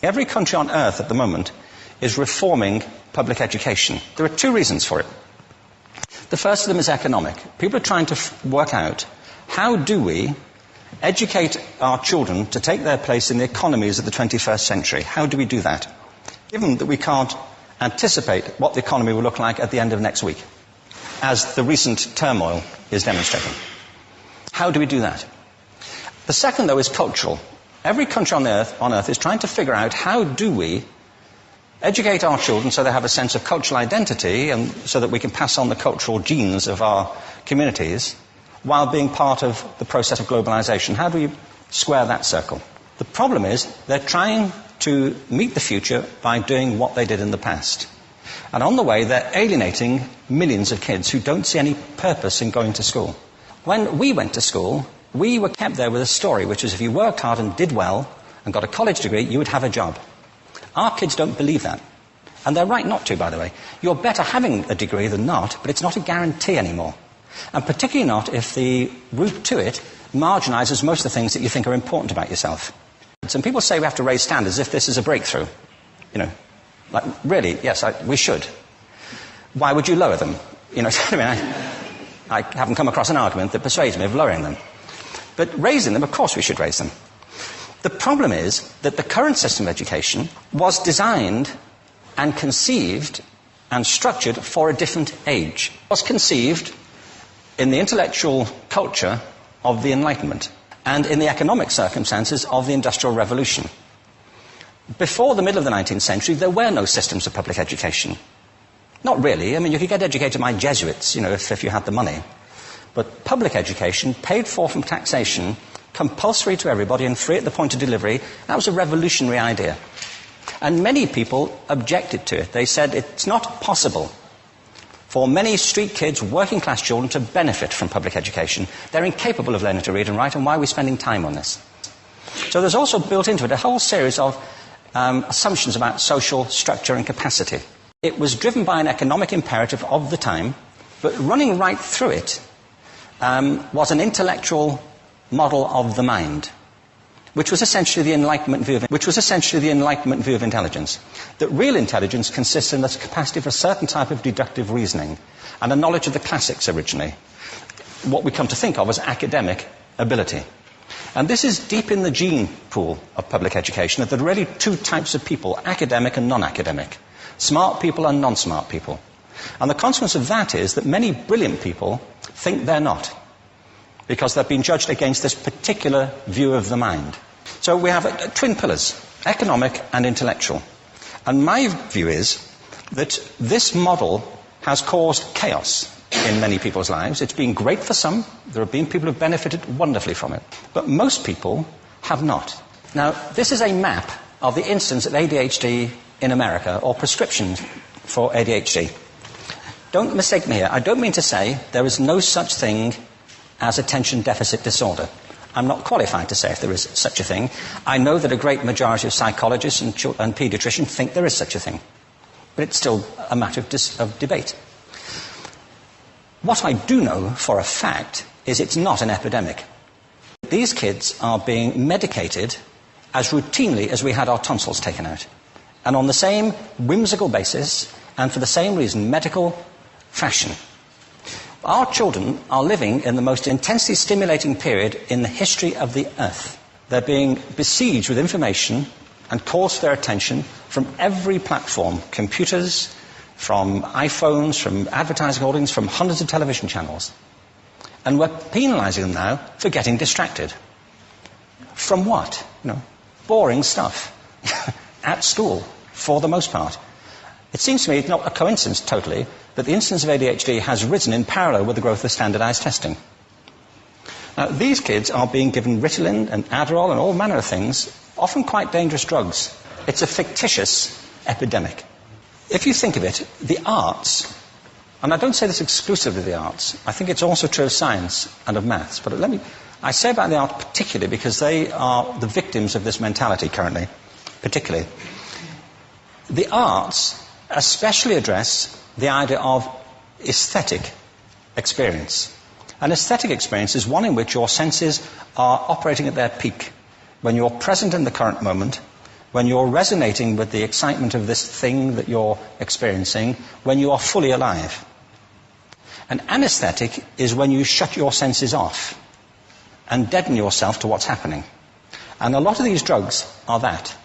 Every country on earth at the moment is reforming public education. There are two reasons for it. The first of them is economic. People are trying to work out, how do we educate our children to take their place in the economies of the 21st century? How do we do that, given that we can't anticipate what the economy will look like at the end of next week, as the recent turmoil is demonstrating? How do we do that? The second, though, is cultural. Every country on earth is trying to figure out, how do we educate our children so they have a sense of cultural identity and so that we can pass on the cultural genes of our communities while being part of the process of globalization. How do we square that circle? The problem is they're trying to meet the future by doing what they did in the past. And on the way, they're alienating millions of kids who don't see any purpose in going to school. When we went to school, we were kept there with a story, which is if you worked hard and did well and got a college degree, you would have a job. Our kids don't believe that. And they're right not to, by the way. You're better having a degree than not, but it's not a guarantee anymore. And particularly not if the route to it marginalizes most of the things that you think are important about yourself. Some people say we have to raise standards as if this is a breakthrough. You know, like, really, yes, we should. Why would you lower them? You know, I haven't come across an argument that persuades me of lowering them. But raising them, of course we should raise them. The problem is that the current system of education was designed and conceived and structured for a different age. It was conceived in the intellectual culture of the Enlightenment and in the economic circumstances of the Industrial Revolution. Before the middle of the 19th century, there were no systems of public education. Not really. I mean, you could get educated by Jesuits, you know, if you had the money. But public education, paid for from taxation, compulsory to everybody and free at the point of delivery, that was a revolutionary idea. And many people objected to it. They said it's not possible for many street kids, working class children, to benefit from public education. They're incapable of learning to read and write, and why are we spending time on this? So there's also built into it a whole series of assumptions about social structure and capacity. It was driven by an economic imperative of the time, but running right through it was an intellectual model of the mind, which was essentially the Enlightenment view of intelligence. That real intelligence consists in the capacity for a certain type of deductive reasoning and a knowledge of the classics originally, what we come to think of as academic ability. And this is deep in the gene pool of public education, that there are really two types of people, academic and non-academic, smart people and non-smart people. And the consequence of that is that many brilliant people think they're not, because they've been judged against this particular view of the mind. So we have twin pillars, economic and intellectual. And my view is that this model has caused chaos in many people's lives. It's been great for some. There have been people who have benefited wonderfully from it. But most people have not. Now, this is a map of the incidence of ADHD in America, or prescriptions for ADHD. Don't mistake me here. I don't mean to say there is no such thing as attention deficit disorder. I'm not qualified to say if there is such a thing. I know that a great majority of psychologists and paediatricians think there is such a thing. But it's still a matter of debate. What I do know for a fact is it's not an epidemic. These kids are being medicated as routinely as we had our tonsils taken out. And on the same whimsical basis, and for the same reason, medical fashion. Our children are living in the most intensely stimulating period in the history of the earth. They're being besieged with information and calls for their attention from every platform, computers, from iPhones, from advertising holdings, from hundreds of television channels. And we're penalizing them now for getting distracted. From what? You know, boring stuff. At school, for the most part. It seems to me it's not a coincidence totally that the incidence of ADHD has risen in parallel with the growth of standardized testing. Now, these kids are being given Ritalin and Adderall and all manner of things, often quite dangerous drugs. It's a fictitious epidemic. If you think of it, the arts, and I don't say this exclusively of the arts, I think it's also true of science and of maths, but I say about the arts particularly because they are the victims of this mentality currently, particularly. The arts especially address the idea of aesthetic experience. An aesthetic experience is one in which your senses are operating at their peak, when you're present in the current moment, when you're resonating with the excitement of this thing that you're experiencing, when you are fully alive. An anesthetic is when you shut your senses off and deaden yourself to what's happening. And a lot of these drugs are that.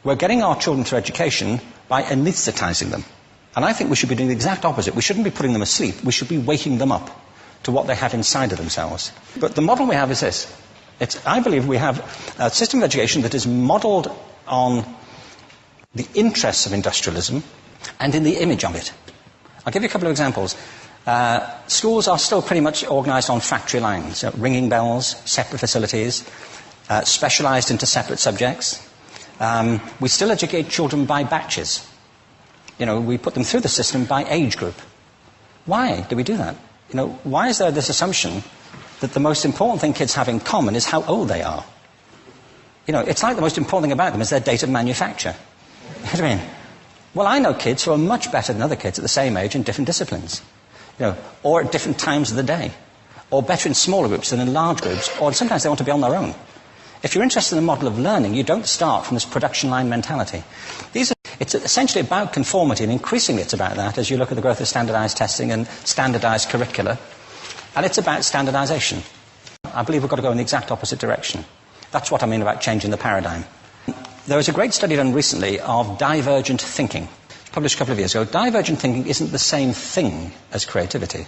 We're getting our children through education by anesthetizing them. And I think we should be doing the exact opposite. We shouldn't be putting them asleep. We should be waking them up to what they have inside of themselves. But the model we have is this. I believe we have a system of education that is modeled on the interests of industrialism and in the image of it. I'll give you a couple of examples. Schools are still pretty much organised on factory lines, ringing bells, separate facilities, specialised into separate subjects. We still educate children by batches. We put them through the system by age group. Why do we do that? Why is there this assumption that the most important thing kids have in common is how old they are? It's like the most important thing about them is their date of manufacture. You know what I mean? Well, I know kids who are much better than other kids at the same age in different disciplines, or at different times of the day, or better in smaller groups than in large groups, or sometimes they want to be on their own. If you're interested in the model of learning, you don't start from this production line mentality. It's essentially about conformity, and increasingly it's about that as you look at the growth of standardized testing and standardized curricula. And it's about standardization. I believe we've got to go in the exact opposite direction. That's what I mean about changing the paradigm. There was a great study done recently of divergent thinking. Published a couple of years ago. Divergent thinking isn't the same thing as creativity.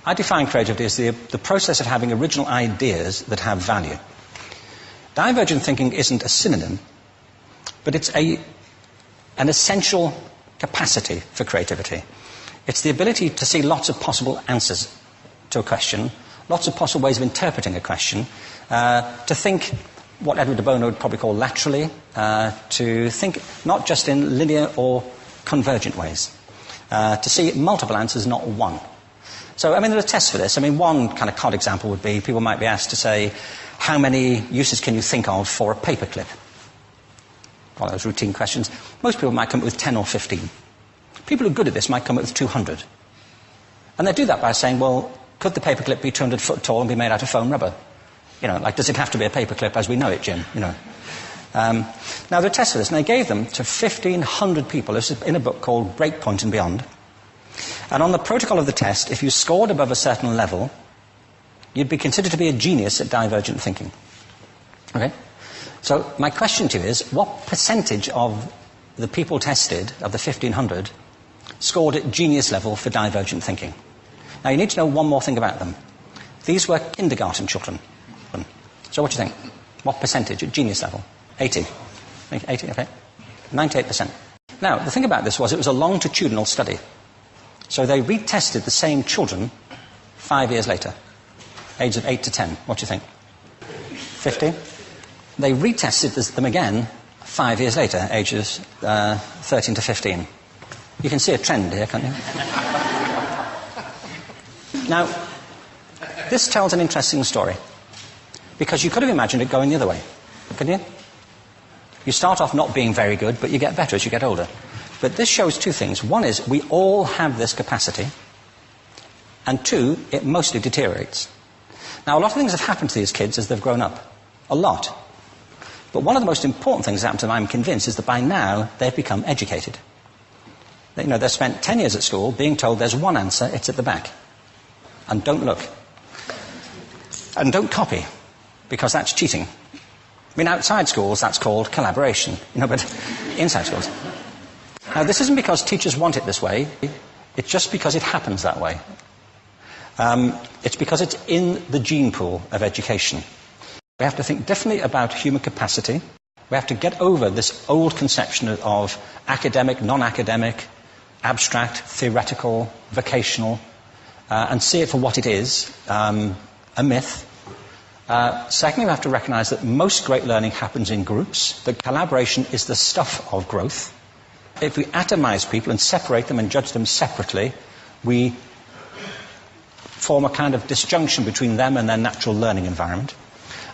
I define creativity as the process of having original ideas that have value. Divergent thinking isn't a synonym, but it's an essential capacity for creativity. It's the ability to see lots of possible answers to a question, lots of possible ways of interpreting a question, to think what Edward de Bono would probably call laterally, to think not just in linear or convergent ways, to see multiple answers, not one. So, there are tests for this. One kind of cod example would be people might be asked to say, how many uses can you think of for a paperclip? One of those routine questions. Most people might come up with 10 or 15. People who are good at this might come up with 200. And they do that by saying, well, could the paperclip be 200 foot tall and be made out of foam rubber? Does it have to be a paperclip as we know it, Jim? Now, there are tests for this, and they gave them to 1,500 people. This is in a book called Breakpoint and Beyond. And on the protocol of the test, if you scored above a certain level, you'd be considered to be a genius at divergent thinking. Okay? So my question to you is, what percentage of the people tested, of the 1,500, scored at genius level for divergent thinking? Now, you need to know one more thing about them. These were kindergarten children. So what do you think? What percentage at genius level? 80. 80, okay. 98%. Now, the thing about this was it was a longitudinal study. So they retested the same children 5 years later, ages of 8 to 10. What do you think? 50? They retested them again 5 years later, ages 13 to 15. You can see a trend here, can't you? Now, this tells an interesting story, because you could have imagined it going the other way, couldn't you? You start off not being very good, but you get better as you get older. But this shows two things. One is we all have this capacity, and two, it mostly deteriorates. Now, a lot of things have happened to these kids as they've grown up. A lot. But one of the most important things that happened to them, I'm convinced, is that by now they've become educated. They've spent 10 years at school being told there's one answer, it's at the back. And don't look. And don't copy, because that's cheating. Outside schools, that's called collaboration, but inside schools. Now, this isn't because teachers want it this way. It's just because it happens that way. It's because it's in the gene pool of education. We have to think differently about human capacity. We have to get over this old conception of academic, non-academic, abstract, theoretical, vocational, and see it for what it is, a myth. Secondly, we have to recognize that most great learning happens in groups, that collaboration is the stuff of growth. If we atomize people and separate them and judge them separately, we form a kind of disjunction between them and their natural learning environment.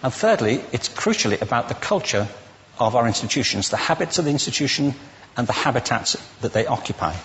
And thirdly, it's crucially about the culture of our institutions, the habits of the institution and the habitats that they occupy.